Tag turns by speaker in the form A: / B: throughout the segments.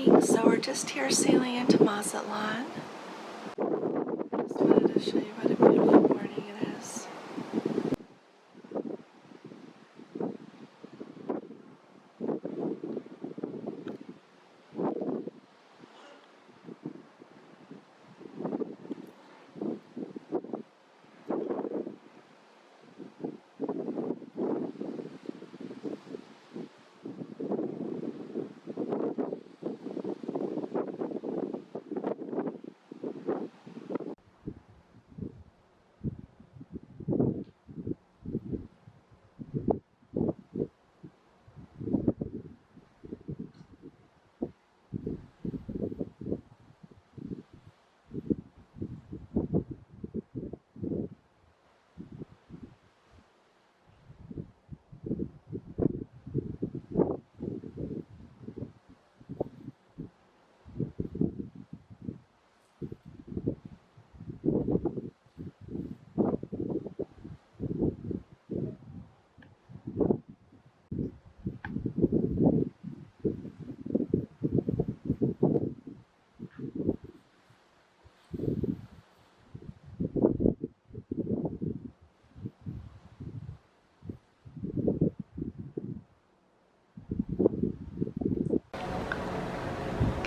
A: morning. So we're just here sailing into Mazatlan. Just wanted to show you what a beautiful morning it is.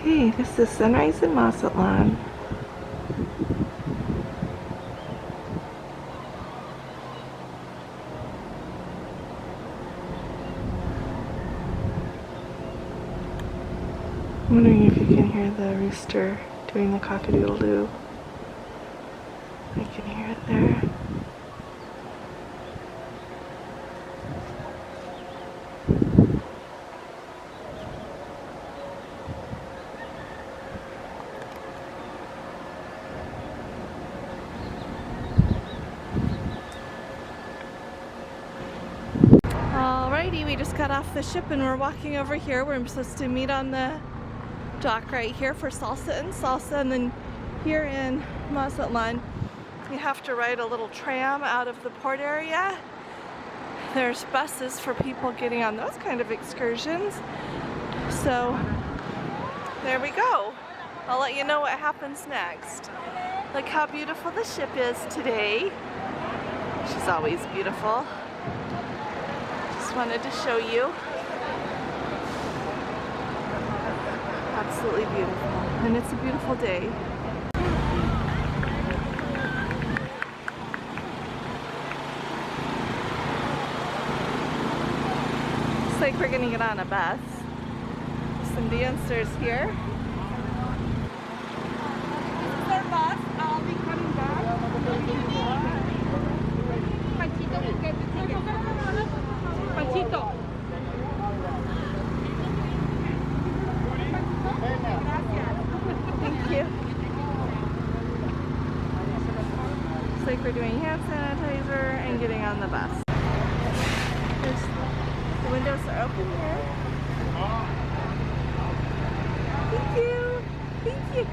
A: Okay, this is sunrise in Mazatlan. I'm wondering if you can hear the rooster doing the cock-a-doodle-doo. I can hear it there. Alrighty, we just got off the ship and we're walking over here. We're supposed to meet on the dock right here for Salsa and Salsa, and then here in Mazatlan you have to ride a little tram out of the port area. There's buses for people getting on those kind of excursions. So there we go. I'll let you know what happens next. Look how beautiful the ship is today. She's always beautiful. Just wanted to show you. Absolutely beautiful. And it's a beautiful day. Looks like we're gonna get on a bus. Some dancers here.
B: This is our bus. I'll be coming back. Panchito will get the ticket. Panchito.
A: Thank you. Looks like we're doing hand sanitizer and getting on the bus. The windows are open here. Thank you. Thank you.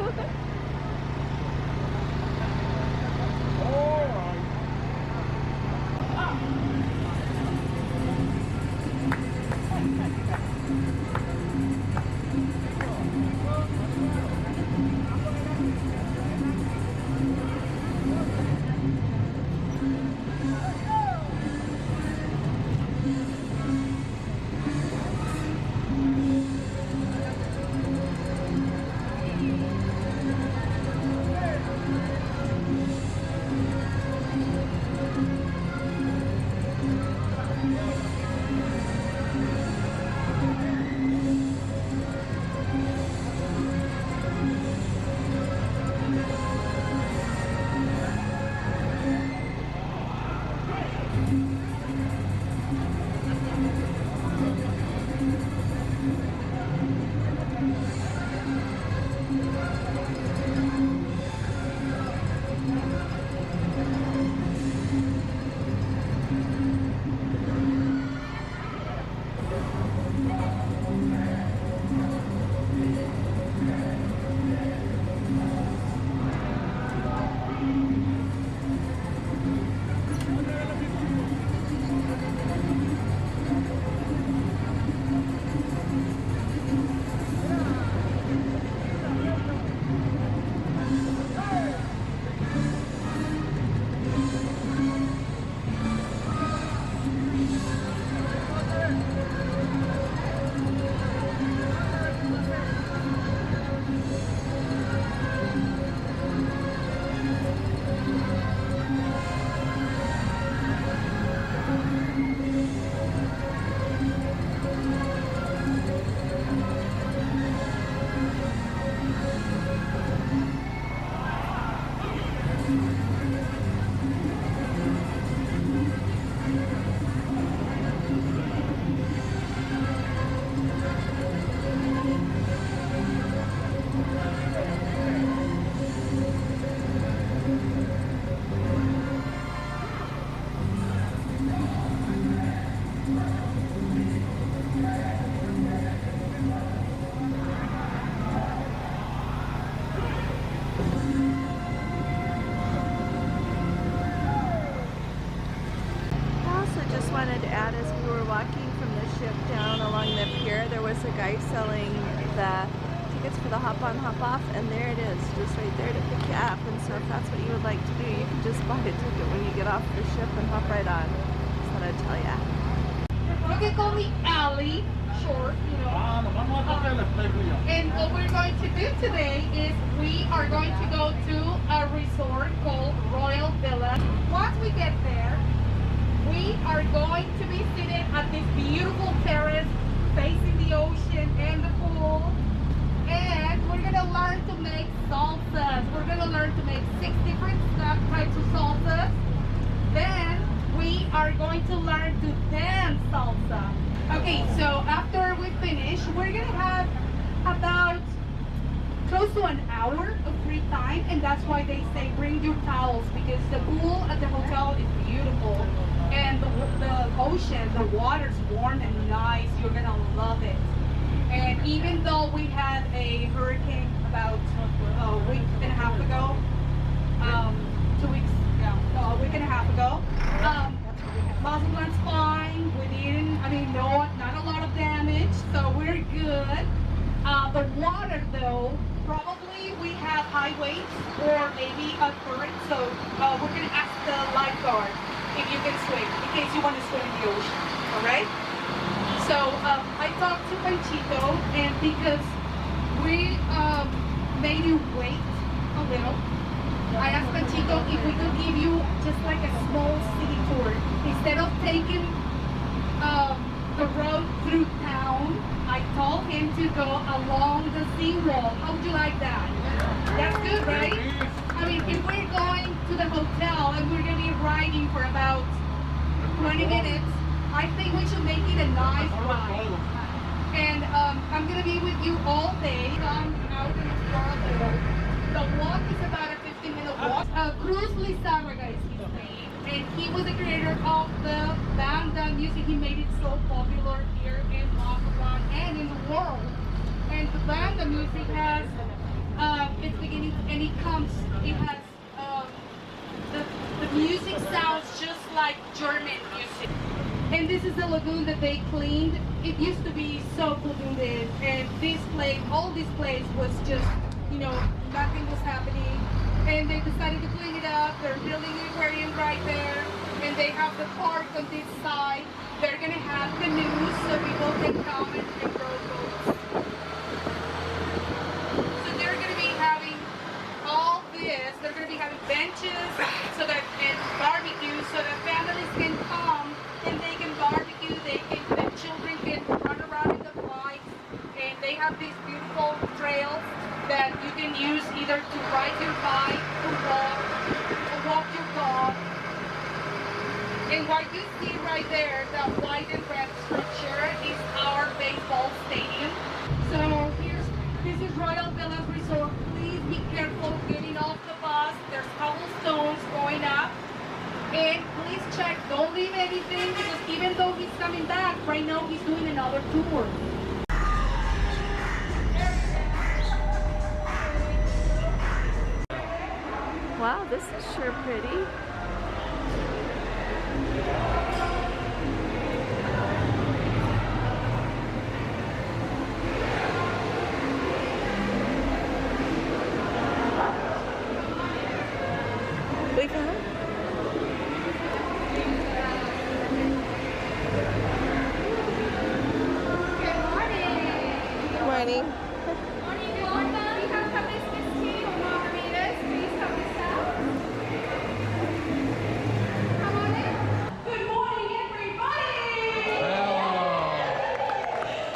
A: was a guy selling the tickets for the hop-on, hop-off, and there it is, just right there to pick you up. And so if that's what you would like to do, you can just buy a ticket when you get off the ship and hop right on. Just thought I'd tell ya.
B: You can call me Allie, short, you know. And what we're going to do today is we are going to go to a resort called Royal Villa. Once we get there, we are going to be seated at this beautiful terrace facing the ocean and the pool. And we're going to learn to make salsas. We're going to learn to make 6 different types of salsas. Then we are going to learn to dance salsa. Okay, so after we finish, we're going to have about close to an hour of free time. And that's why they say bring your towels, because the pool at the hotel is beautiful. And the ocean, the water's warm and nice. You're going to love it. And even though we had a hurricane about a week and a half ago, 2 weeks, a week and a half ago, Mazatlan's fine. We didn't, not a lot of damage, so we're good. The water though, probably we have high waves or maybe a current, so we're going to ask the lifeguard if you can swim, in case you want to swim in the ocean, all right? So I talked to Panchito, and because we made you wait a little, I asked Panchito if we could give you just like a small city tour. Instead of taking the road through town, I told him to go along the seawall. How would you like that? That's good, right? If we're going to the hotel and we're going to be riding for about 20 minutes, I think we should make it a nice ride. And I'm going to be with you all day. I'm out in Florida. The walk is about a 15-minute walk. Cruz Lizarraga is his name. And he was the creator of the banda music. He made it so popular here in Mazatlan and in the world. And the banda music has its beginning, and it has the music sounds just like German music. And this is the lagoon that they cleaned. It used to be so polluted, and all this place was just, nothing was happening. And they decided to clean it up. They're building an aquarium right there, and they have the park on this side. They're gonna have canoes so people can come and row boats. So they're gonna be having all this. They're gonna be having benches and barbecue so that families can come and they can barbecue. The children can run around in the bikes, and they have these beautiful trails that you can use either to ride your bike, or walk your dog. And what you see right there, that white and red structure, is our baseball stadium. So this is Royal Villas Resort. Please be careful getting off the bus. There's cobblestones going up. And please check, don't leave anything, because even though he's coming back, right now he's doing another tour.
A: Wow, this is sure pretty. We got morning.
B: Morning, welcome. We have hibiscus tea or margaritas. Please help us out. Come on in. Good morning, everybody.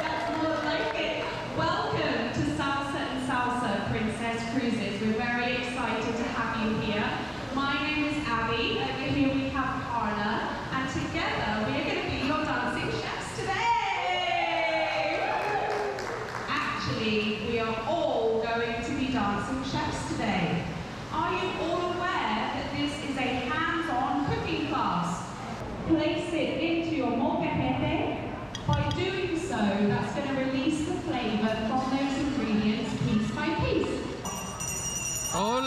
C: That's more like it. Welcome to Salsa and Salsa Princess Cruises. We're very excited to have you here. My name is Abby. Over here we have Carla, and together we are going to be your dancing chefs today. Actually, we are all going to be dancing chefs today. Are you all aware that this is a hands-on cooking class? Place it into your molcajete. By doing so, that's going to release the flavor from those ingredients piece by piece.
D: Ole!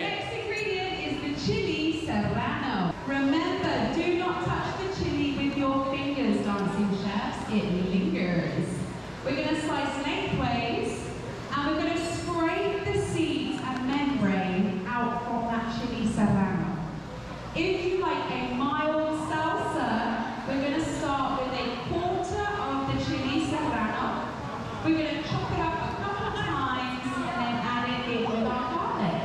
C: Next ingredient is the chili serrano. Remember, do not touch the chili with your fingers, dancing chefs. It lingers. fingers. We're going to slice lengthways, and we're going to scrape the seeds and membrane out from that chili serrano. If you like a mild salsa, we're going to start with a quarter of the chili serrano. We're going to chop it up a couple of times and then add it in with our garlic.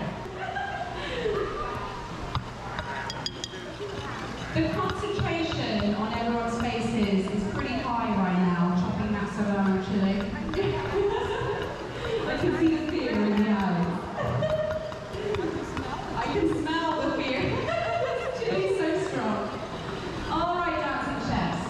C: The concentration on everyone's faces is pretty high right now, chopping that serrano chili. I can see the fear in the eyes. I can smell the fear. Chili's so strong. All right, dancing chefs.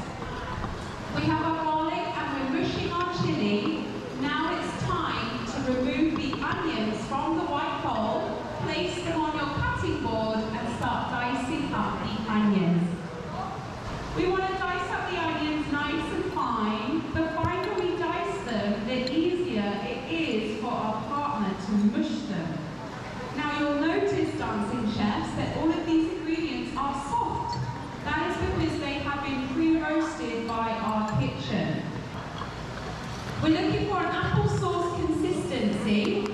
C: We have our garlic and we're mushing our chili. Now it's time to remove the onions from the white bowl, place them on your cutting board and start dicing up the onions. We want to dice up the onions nice and fine. The finer we dice them, the easier it is for our partner to mush them. Now you'll notice, dancing chefs, that all of these ingredients are soft. That is because they have been pre-roasted by our kitchen. We're looking for an applesauce consistency.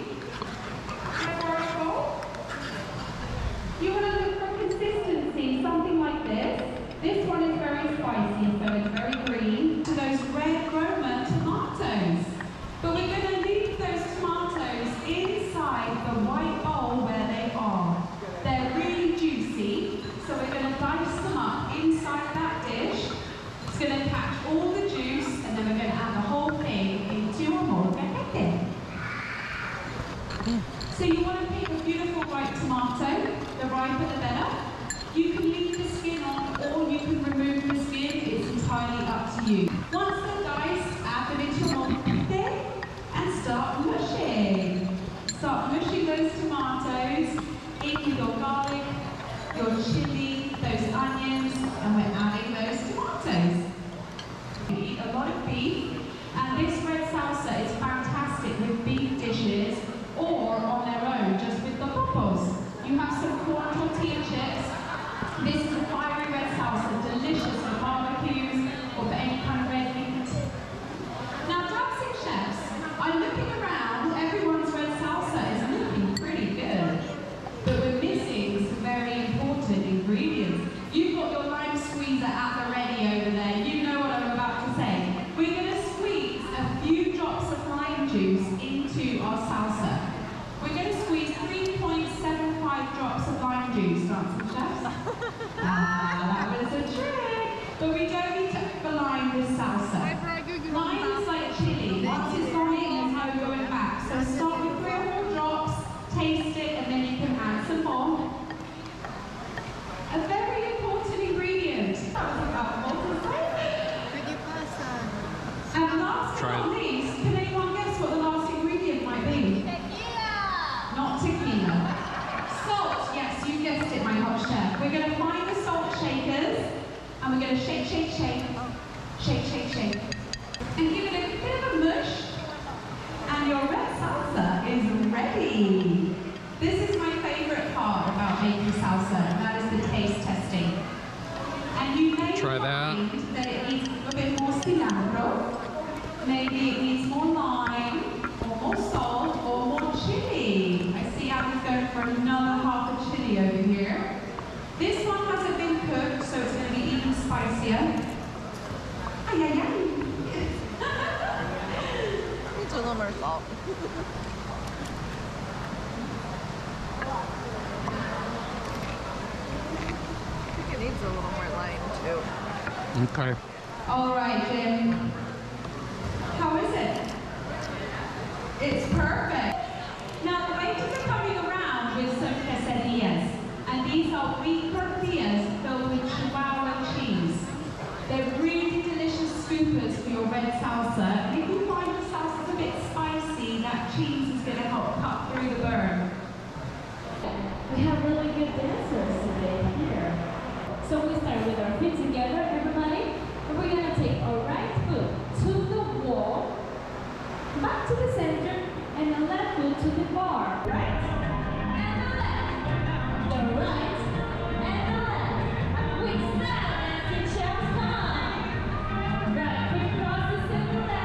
C: You want to look for consistency, something like this. This one is very spicy, so it's very green. To those red Roma tomatoes. But we're going to leave those tomatoes inside the white bowl where they are. They're really juicy, so we're going to dice them up inside that dish. It's going to catch all the juice, and then we're going to add the whole thing into a molcajete. So you want to pick a beautiful ripe tomato, the riper the better. You can leave the skin on or you can remove the skin, it's entirely up to you. Once they're diced, add them into your molcajete and start mushing. Start mushing those tomatoes in with your garlic, your chili, those onions, and we're adding those tomatoes. We eat a lot of beef, and this red salsa is fantastic with beef dishes or on their own, just with the popos. You have some corn tortilla chips. This is a fiery red salsa, delicious for barbecues or for any kind of red meat. Now, dancing chefs, I'm looking around, everyone's red salsa is looking pretty good, but we're missing some very important ingredients. You've got your lime squeezer at the ready over there. You know what I'm about to say. We're going to squeeze a few drops of lime juice into our salsa. We're going to squeeze 3.75 drops of lime juice, dancing chefs. That was a trick. But we don't need to overline this salsa. Lime is like chili. Once it's gone in, there's no going back. So start with 3 or 4 drops, taste it, and then you can add some more. A very important ingredient. That was about and last but not least, can anyone guess what the last ingredient might be? Tequila! Not tequila. Salt, yes, you guessed it, my hot chef. We're going to find the salt shakers, and we're going to shake, shake, shake, shake, shake, shake, and give it a bit of a mush, and your red salsa is ready. This is my favorite part about making salsa, and that is the taste testing. And you may find that it needs a bit more cilantro, maybe it needs more lime, or more salt, or more chili. I see Abby's going for another half of chili over here. This one hasn't been cooked, so it's going to be even spicier. Ay, ay, ay.
A: Needs a little more salt. I think it needs a little more lime too.
D: Okay.
C: All right, Jim. How is it? It's perfect. Now the waiters are coming around with some quesadillas, and these are wheat tortillas filled with Chihuahua cheese. They're really delicious scoopers for your red salsa. And if you find the salsa's a bit spicy, that cheese is going to help cut through the burn.
E: We have really good dancers today here. So we start with our feet together, everybody. And we're going to take our right foot to the wall, back to the center, and the left foot to the bar. Right and the left. The right and the left. A quick step, dancing chefs, come on. Right foot crosses to the left.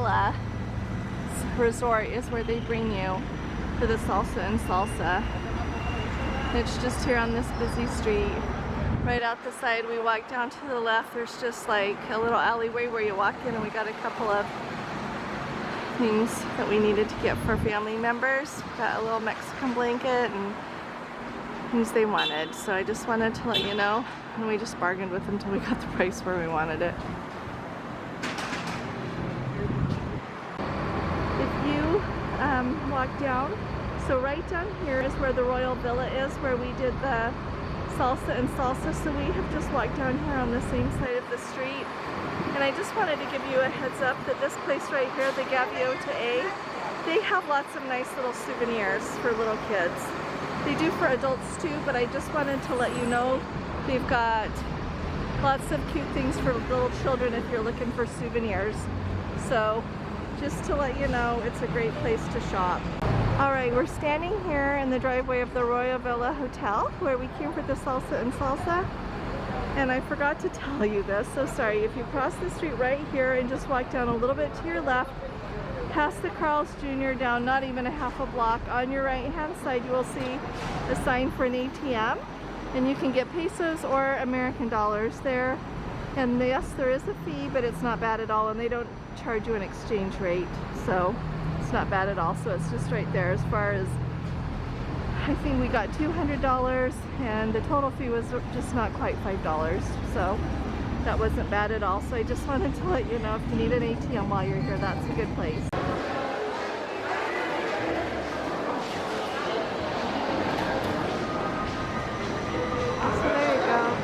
A: Villa resort is where they bring you for the Salsa and Salsa. It's just here on this busy street. Right out the side, we walk down to the left. There's just like a little alleyway where you walk in, and we got a couple of things that we needed to get for family members. Got a little Mexican blanket and things they wanted. So I just wanted to let you know, and we just bargained with them until we got the price where we wanted it. If you walk down, so right down here is where the Royal Villa is, where we did the Salsa and Salsa. So we have just walked down here on the same side of the street. And I just wanted to give you a heads up that this place right here, the Gaviota A, they have lots of nice little souvenirs for little kids. They do for adults too, but I just wanted to let you know they've got lots of cute things for little children if you're looking for souvenirs. So just to let you know, it's a great place to shop. Alright, we're standing here in the driveway of the Royal Villa Hotel where we came for the Salsa and Salsa. And I forgot to tell you this, so sorry. If you cross the street right here and just walk down a little bit to your left, past the Carl's Jr. down not even a half a block, on your right hand side you will see a sign for an ATM. And you can get pesos or American dollars there. And yes, there is a fee, but it's not bad at all, and they don't charge you an exchange rate. So it's not bad at all. So it's just right there. As far as, I think we got $200 and the total fee was just not quite $5. So that wasn't bad at all. So I just wanted to let you know, if you need an ATM while you're here, that's a good place. So there you go.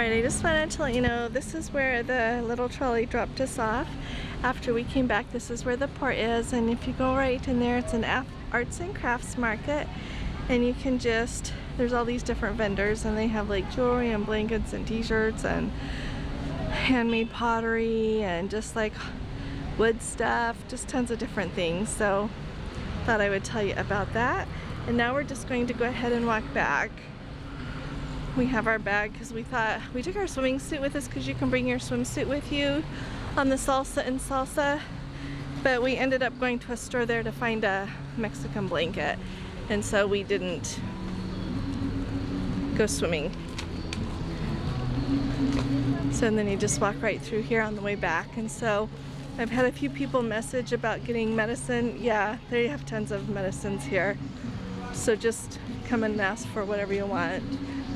A: Alright, I just wanted to let you know this is where the little trolley dropped us off. After we came back, this is where the port is, and if you go right in there, it's an arts and crafts market, and you can just, there's all these different vendors, and they have like jewelry and blankets and t-shirts and handmade pottery and just like wood stuff, just tons of different things. So thought I would tell you about that. And now we're just going to go ahead and walk back. We have our bag because we thought, we took our swimming suit with us because you can bring your swimsuit with you on the Salsa and Salsa, but we ended up going to a store there to find a Mexican blanket, and so we didn't go swimming. So and then you just walk right through here on the way back. And so I've had a few people message about getting medicine. Yeah, they have tons of medicines here, so just come and ask for whatever you want.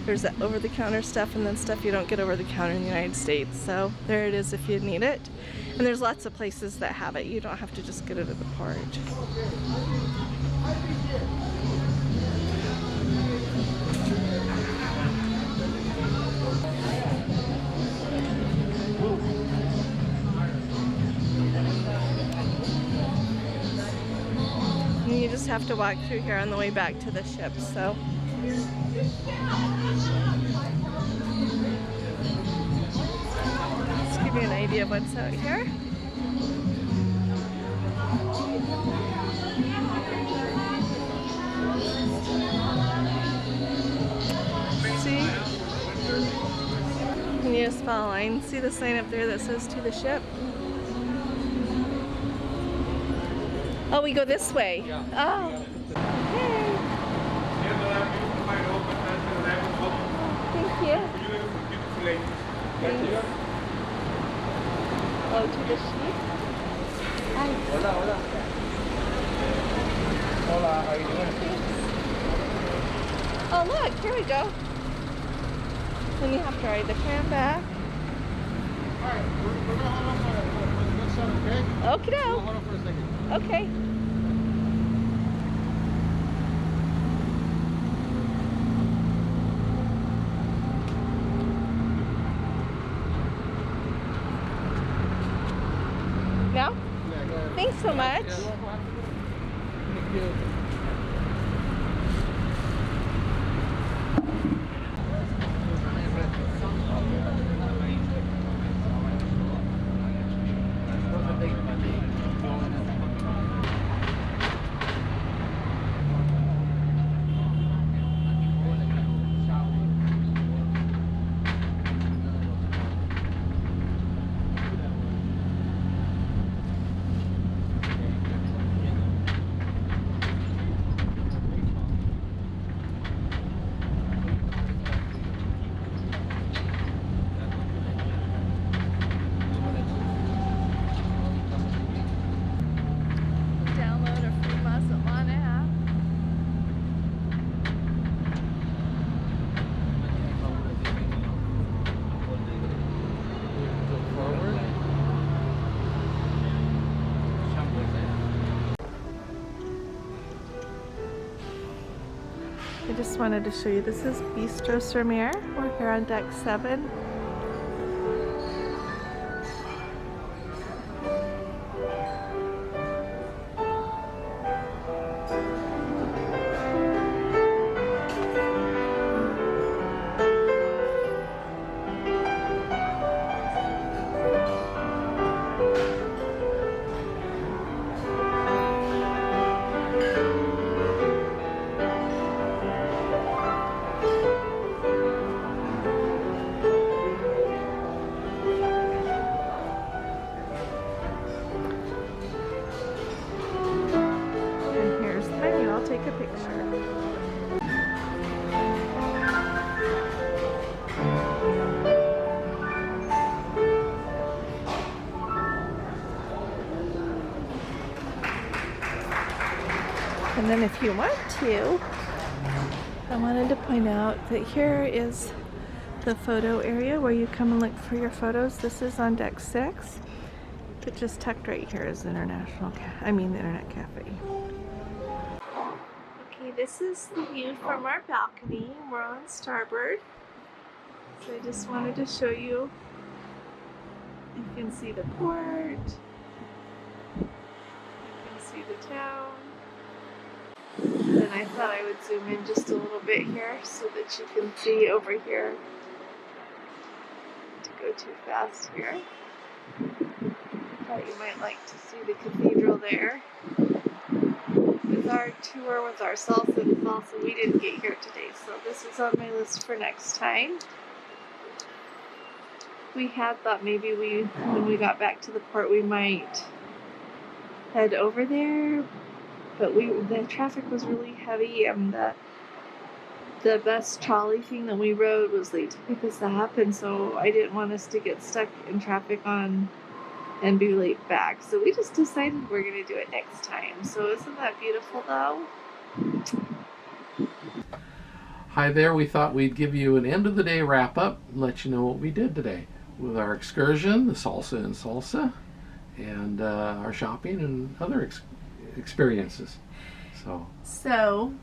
A: There's that over-the-counter stuff and then stuff you don't get over-the-counter in the United States. So there it is if you need it. And there's lots of places that have it. You don't have to just get it at the port. And you just have to walk through here on the way back to the ship. So. Let's give you an idea of what's out here. See? And you just follow a line. See the sign up there that says to the ship? Oh, we go this way. Oh. Okay. Thank you. Thanks. Oh, to the sheep? Hi.
F: Hola, hola. Hola, how you doing?
A: Oh, look, here we go. Then you have to ride the tram back.
F: Alright, we're gonna hold on for the next one, okay?
A: Okay,
F: We'll hold on for a second.
A: okay. Now?
F: Yeah, go ahead.
A: Thanks so much.
F: Thank you.
A: Download a free Mazatlan app. I just wanted to show you, this is Bistro Riviera. We're here on deck 7. Take a picture. And then if you want to, I wanted to point out that here is the photo area where you come and look for your photos. This is on deck 6, but just tucked right here is the the Internet Cafe. Okay, this is the view from our balcony. We're on starboard. So I just wanted to show you. You can see the port. You can see the town. Then I thought I would zoom in just a little bit here so that you can see over here. To go too fast here. Thought you might like to see the cathedral there. With our tour with our Salsa and Salsa, we didn't get here today, so this is on my list for next time. We had thought maybe when we got back to the port, we might head over there, but the traffic was really heavy, and the bus trolley thing that we rode was late to pick us up, and so I didn't want us to get stuck in traffic and be late back. So we just decided we're going to do it next time. So isn't that beautiful though?
D: Hi there, we thought we'd give you an end of the day wrap up and let you know what we did today with our excursion, the Salsa and Salsa, and our shopping and other experiences. So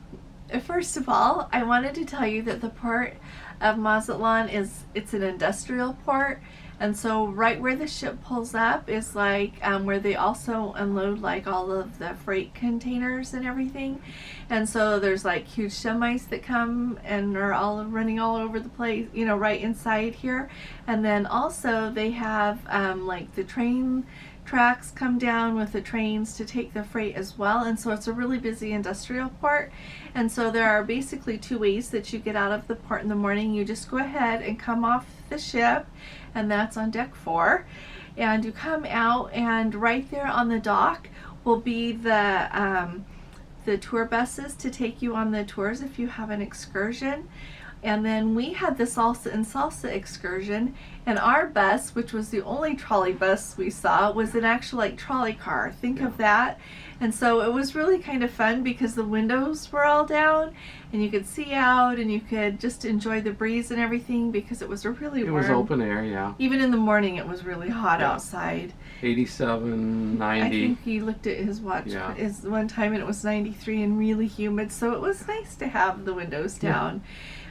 A: first of all, I wanted to tell you that the port of Mazatlan it's an industrial port, and so right where the ship pulls up is like where they also unload like all of the freight containers and everything, and so there's like huge semis that come and are all running all over the place, you know, right inside here. And then also they have like the train tracks come down with the trains to take the freight as well, and so it's a really busy industrial port. And so there are basically two ways that you get out of the port in the morning. You just go ahead and come off the ship, and that's on deck 4, and you come out, and right there on the dock will be the tour buses to take you on the tours if you have an excursion. And then we had the Salsa and Salsa excursion, and our bus, which was the only trolley bus we saw, was an actual like trolley car. Think of that. And so it was really kind of fun because the windows were all down and you could see out and you could just enjoy the breeze and everything because it was really warm.
D: it was open air, yeah.
A: Even in the morning it was really hot outside.
D: 87, 90.
A: I think he looked at his watch one time and it was 93 and really humid, so it was nice to have the windows down.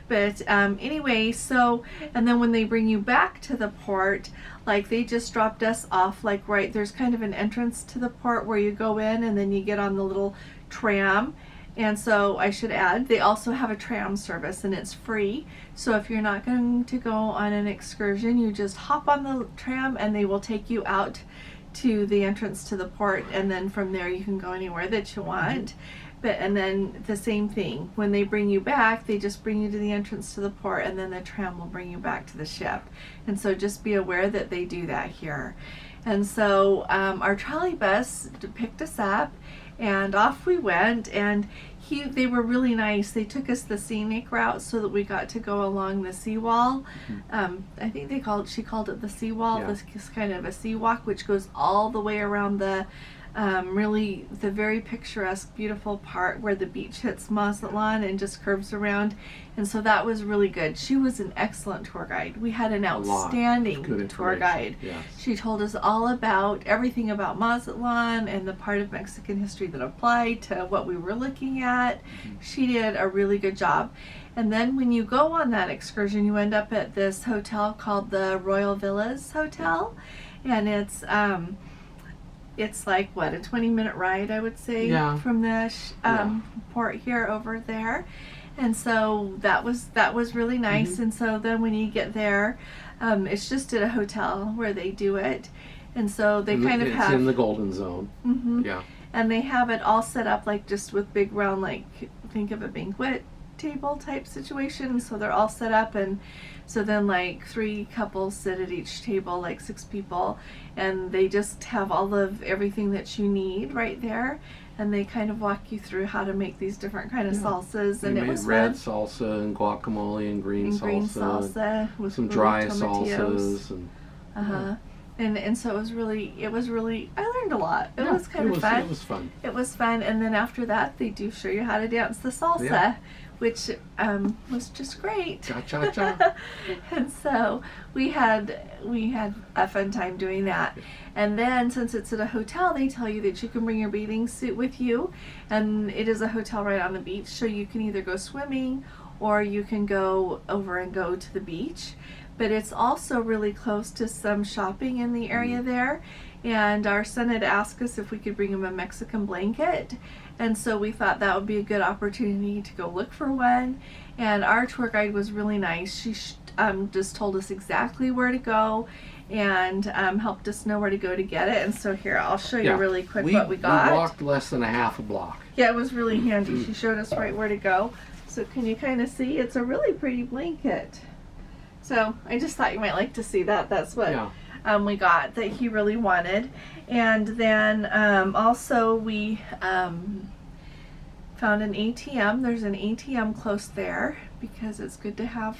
A: But anyway, so, and then when they bring you back to the port, like they just dropped us off, like right, there's kind of an entrance to the port where you go in and then you get on the little tram. And so I should add, they also have a tram service and it's free. So if you're not going to go on an excursion, you just hop on the tram and they will take you out to the entrance to the port, and then from there you can go anywhere that you want. And then the same thing, when they bring you back, they just bring you to the entrance to the port, and then the tram will bring you back to the ship. And so just be aware that they do that here. And so our trolley bus picked us up, and off we went, and they were really nice. They took us the scenic route so that we got to go along the seawall. I think she called it the seawall. This is kind of a sea walk, which goes all the way around the really the very picturesque, beautiful part where the beach hits Mazatlan and just curves around. And so that was really good. She was an excellent tour guide. We had an outstanding tour guide.
D: Yes.
A: She told us all about everything about Mazatlan and the part of Mexican history that applied to what we were looking at. She did a really good job. And then when you go on that excursion, you end up at this hotel called the Royal Villas Hotel, and it's like, what, a 20-minute ride, I would say, from the port here over there. And so that was really nice. And so then when you get there, it's just at a hotel where they do it. And so they
D: it's in the Golden Zone. Yeah.
A: And they have it all set up like just with big round, like, think of a banquet table type situation. So they're all set up, and so then like 3 couples sit at each table, like 6 people, and they just have all of everything that you need right there, and they kind of walk you through how to make these different kind of salsas. And it was
D: red
A: fun.
D: salsa and guacamole and green
A: salsa with
D: some dry salsas
A: and so it was really I learned a lot. It was kind of fun. It was fun. And then after that they do show you how to dance the salsa, which was just great.
D: Cha-cha-cha.
A: And so we had a fun time doing that. And then since it's at a hotel, they tell you that you can bring your bathing suit with you, and it is a hotel right on the beach, so you can either go swimming or you can go over and go to the beach. But it's also really close to some shopping in the area there. And our son had asked us if we could bring him a Mexican blanket. And so we thought that would be a good opportunity to go look for one. And our tour guide was really nice. She just told us exactly where to go and helped us know where to go to get it. And so here, I'll show you really quick what we got.
D: We walked less than a half a block.
A: Yeah, it was really handy. She showed us right where to go. So can you kind of see? It's a really pretty blanket. So I just thought you might like to see that. That's what we got that he really wanted. And then also we found an ATM. There's an ATM close there because it's good to have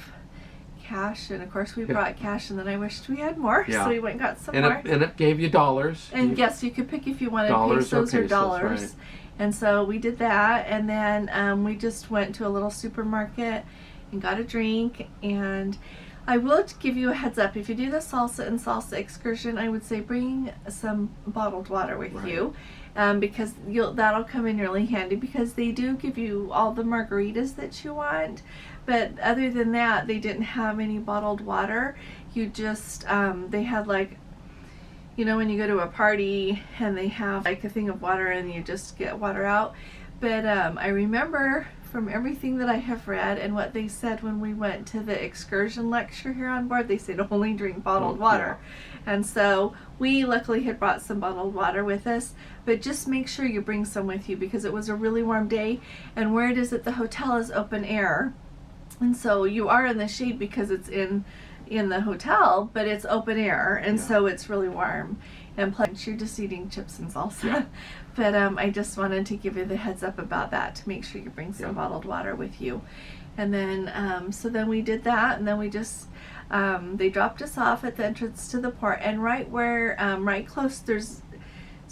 A: cash. And of course we brought cash, and then I wished we had more. So we went and got some more.
D: And it gave you dollars.
A: And yes, you could pick if you wanted pesos or dollars. Right. And so we did that. And then we just went to a little supermarket and got a drink. And I will give you a heads up, if you do the Salsa and Salsa excursion, I would say bring some bottled water with you, because that'll come in really handy, because they do give you all the margaritas that you want, but other than that, they didn't have any bottled water. You just, they had like, you know, when you go to a party and they have like a thing of water and you just get water out. But I remember from everything that I have read and what they said when we went to the excursion lecture here on board, they said only drink bottled water. And so we luckily had brought some bottled water with us, but just make sure you bring some with you, because it was a really warm day, and where it is at the hotel is open air, and so you are in the shade because it's in the hotel, but it's open air, and so it's really warm. And plus you're just eating chips and salsa. But I just wanted to give you the heads up about that, to make sure you bring some bottled water with you. And then so then we did that, and then we just they dropped us off at the entrance to the port, and right where right close there's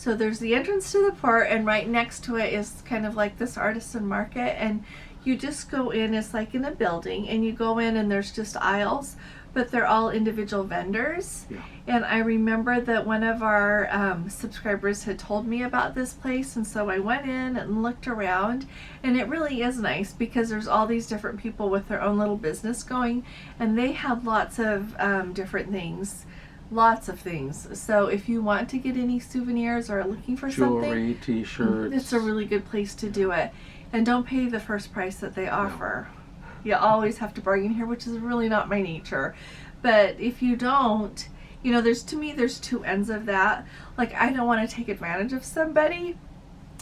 A: the entrance to the port, and right next to it is kind of like this artisan market, and you just go in, it's like in a building, and you go in and there's just aisles, but they're all individual vendors. And I remember that one of our subscribers had told me about this place, and so I went in and looked around, and it really is nice because there's all these different people with their own little business going, and they have lots of different things. Lots of things. So if you want to get any souvenirs or are looking for
D: jewelry,
A: something,
D: t-shirts,
A: it's a really good place to do it. And don't pay the first price that they offer. You always have to bargain here, which is really not my nature. But if you don't, you know, to me there's two ends of that. Like, I don't want to take advantage of somebody,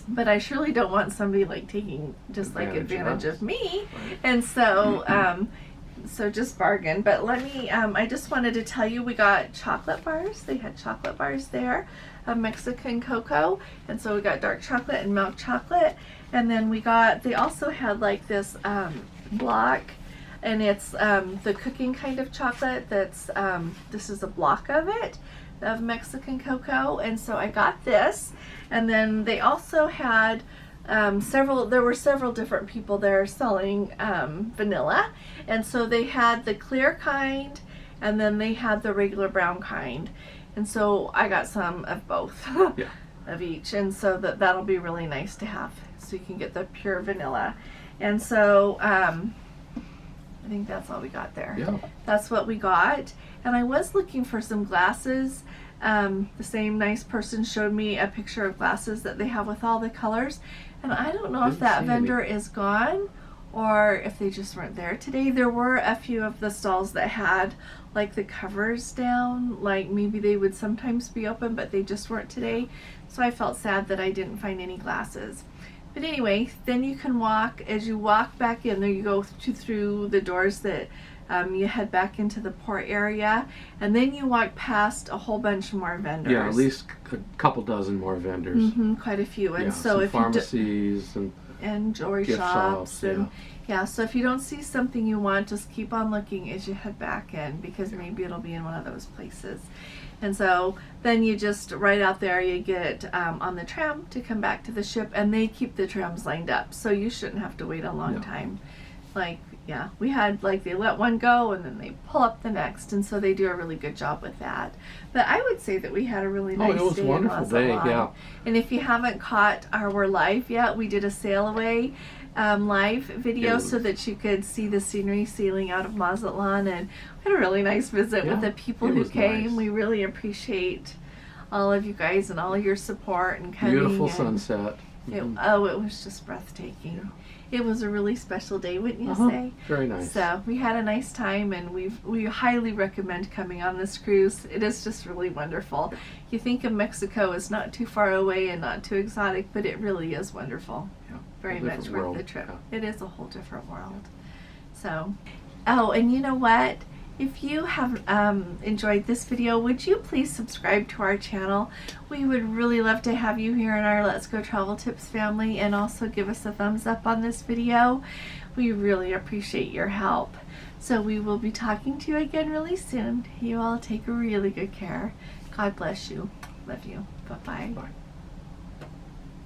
A: but I surely don't want somebody like taking just advantage of me. Right. And so so just bargain. But let me I just wanted to tell you, we got chocolate bars. They had chocolate bars there of Mexican cocoa, and so we got dark chocolate and milk chocolate. And then they also had like this block, and it's the cooking kind of chocolate that's this is a block of it, of Mexican cocoa. And so I got this. And then they also had there were several different people there selling vanilla, and so they had the clear kind, and then they had the regular brown kind, and so I got some of both. Of each, and so that'll be really nice to have, so you can get the pure vanilla. And so I think that's all we got there. That's what we got. And I was looking for some glasses. The same nice person showed me a picture of glasses that they have with all the colors, and I don't know if that vendor is gone or if they just weren't there today. There were a few of the stalls that had like the covers down, like maybe they would sometimes be open, but they just weren't today. So I felt sad that I didn't find any glasses. But anyway, then you can walk, as you walk back in there, you go through the doors that you head back into the port area, and then you walk past a whole bunch more vendors.
D: Yeah, at least a couple dozen more vendors.
A: Quite a few. And so if
D: pharmacies and
A: jewelry shops and so if you don't see something you want, just keep on looking as you head back in, because maybe it'll be in one of those places. And so then you just, right out there, you get on the tram to come back to the ship, and they keep the trams lined up, so you shouldn't have to wait a long time. Like, Yeah, we had like they let one go and then they pull up the next, and so they do a really good job with that. But I would say that we had a really nice
D: it was
A: day
D: a wonderful
A: in
D: day,
A: Mazatlan.
D: yeah.
A: And if you haven't caught our live yet, we did a sail away live video so that you could see the scenery sailing out of Mazatlan, and we had a really nice visit with the people who came.
D: Nice.
A: We really appreciate all of you guys and all of your support and coming.
D: Beautiful
A: and
D: sunset.
A: it was just breathtaking.
D: Yeah.
A: It was a really special day, wouldn't you say?
D: Very nice.
A: So we had a nice time, and we highly recommend coming on this cruise. It is just really wonderful. You think of Mexico as not too far away and not too exotic, but it really is wonderful.
D: Yeah.
A: Very
D: A
A: much
D: different
A: worth
D: world.
A: the trip.
D: Yeah.
A: It is a whole different world. So, oh, and you know what? If you have enjoyed this video, would you please subscribe to our channel? We would really love to have you here in our Let's Go Travel Tips family, and also give us a thumbs up on this video. We really appreciate your help. So we will be talking to you again really soon. You all take really good care. God bless you. Love you. Bye-bye.
D: Bye.